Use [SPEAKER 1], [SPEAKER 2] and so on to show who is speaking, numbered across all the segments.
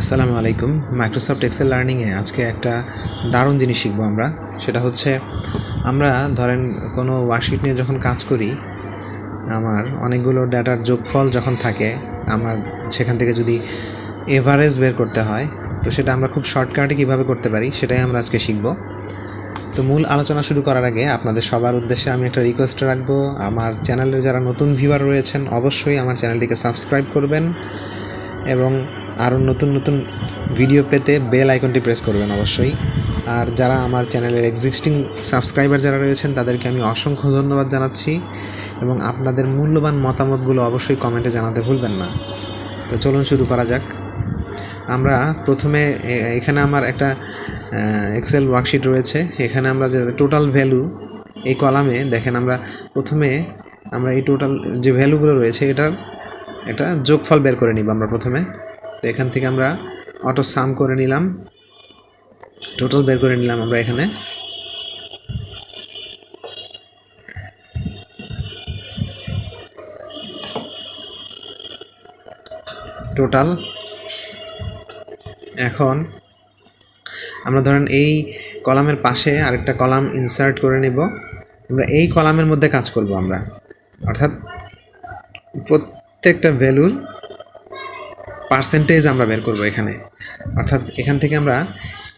[SPEAKER 1] আসসালামু আলাইকুম। Microsoft Excel লার্নিংয়ে আজকে একটা দারুণ জিনিস শিখবো আমরা। সেটা হচ্ছে আমরা ধরেন কোনো ওয়ার্কশিট নিয়ে যখন কাজ করি, আমার অনেকগুলো ডাটার যোগফল যখন থাকে, আমার সেখান থেকে যদি এভারেজ বের করতে হয়, তো সেটা আমরা খুব শর্টকাটে কীভাবে করতে পারি সেটাই আমরা আজকে শিখব। তো মূল আলোচনা শুরু করার আগে আপনাদের সবার উদ্দেশ্যে আমি একটা রিকোয়েস্ট রাখবো, আমার চ্যানেলের যারা নতুন ভিউয়ার রয়েছেন অবশ্যই আমার চ্যানেলটিকে সাবস্ক্রাইব করবেন এবং আরও নতুন নতুন ভিডিও পেতে বেল আইকনটি প্রেস করবেন অবশ্যই। আর যারা আমার চ্যানেলের এক্সিস্টিং সাবস্ক্রাইবার যারা রয়েছেন তাদেরকে আমি অসংখ্য ধন্যবাদ জানাচ্ছি এবং আপনাদের মূল্যবান মতামতগুলো অবশ্যই কমেন্টে জানাতে ভুলবেন না। তো চলুন শুরু করা যাক। আমরা প্রথমে এখানে আমার একটা এক্সেল ওয়ার্কশিট রয়েছে। এখানে আমরা যে টোটাল ভ্যালু এই কলামে দেখেন, আমরা প্রথমে এই টোটাল যে ভ্যালুগুলো রয়েছে এটা যোগফল বের করে নিব আমরা প্রথমে। তো এখান থেকে আমরা অটো সাম করে নিলাম, টোটাল বের করে নিলাম আমরা এখানে। টোটাল এখন আমরা ধরেন এই কলামের পাশে আরেকটা কলাম ইনসার্ট করে নেব। আমরা এই কলামের মধ্যে কাজ করব আমরা, অর্থাৎ প্রত্যেকটা ভ্যালুর পার্সেন্টেজ আমরা বের করব এখানে। অর্থাৎ এখান থেকে আমরা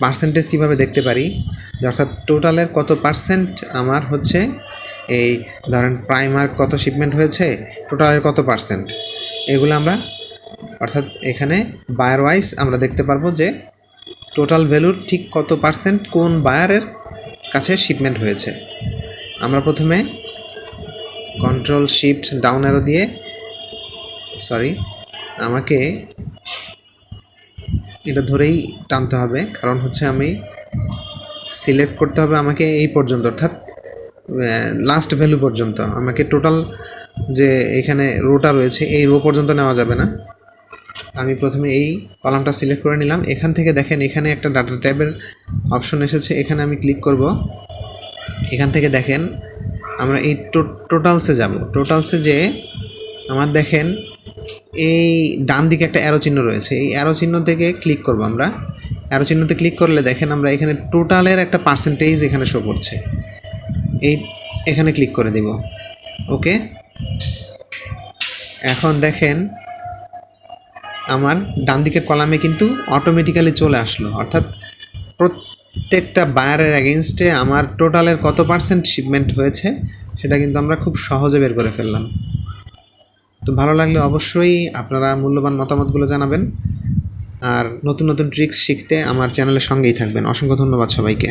[SPEAKER 1] পার্সেন্টেজ কীভাবে দেখতে পারি, অর্থাৎ টোটালের কত পার্সেন্ট আমার হচ্ছে, এই ধরেন প্রাইমার কত শিপমেন্ট হয়েছে, টোটালের কত পার্সেন্ট, এগুলো আমরা অর্থাৎ এখানে বায়ার ওয়াইজ আমরা দেখতে পারবো যে টোটাল ভ্যালুর ঠিক কত পার্সেন্ট কোন বায়ারের কাছে শিপমেন্ট হয়েছে। আমরা প্রথমে কন্ট্রোল শিফট ডাউন অ্যারো দিয়ে, আমাকে এটা ধরেই টানতে হবে, কারণ হচ্ছে আমি সিলেক্ট করতে হবে আমাকে এই পর্যন্ত, অর্থাৎ লাস্ট ভ্যালু পর্যন্ত। আমাকে টোটাল যে এখানে রোটা রয়েছে এই রো পর্যন্ত নেওয়া যাবে না। আমি প্রথমে এই কলামটা সিলেক্ট করে নিলাম। এখান থেকে দেখেন এখানে একটা ডাটা ট্যাবের অপশন এসেছে, এখানে আমি ক্লিক করব। এখান থেকে দেখেন আমরা এই টোটালসে যাব। টোটালসে যে আমার দেখেন এই ডান দিকে একটা অ্যারো চিহ্ন রয়েছে, এই অ্যারো চিহ্ন থেকে ক্লিক করব আমরা। অ্যারো চিহ্নতে ক্লিক করলে দেখেন আমরা এখানে টোটালের একটা পার্সেন্টেজ এখানে শো করছে, এখানে ক্লিক করে দেব। ওকে, এখন দেখেন আমার ডান দিকের কলামে কিন্তু অটোমেটিক্যালি চলে আসলো, অর্থাৎ প্রত্যেকটা বায়ারের এগেইনস্টে আমার টোটালের কত পার্সেন্ট শিপমেন্ট হয়েছে সেটা কিন্তু আমরা খুব সহজে বের করে ফেললাম। তো ভালো লাগলে অবশ্যই আপনারা মূল্যবান মতামতগুলো জানাবেন, আর নতুন নতুন ট্রিক্স শিখতে আমার চ্যানেলের সঙ্গেই থাকবেন। অসংখ্য ধন্যবাদ সবাইকে।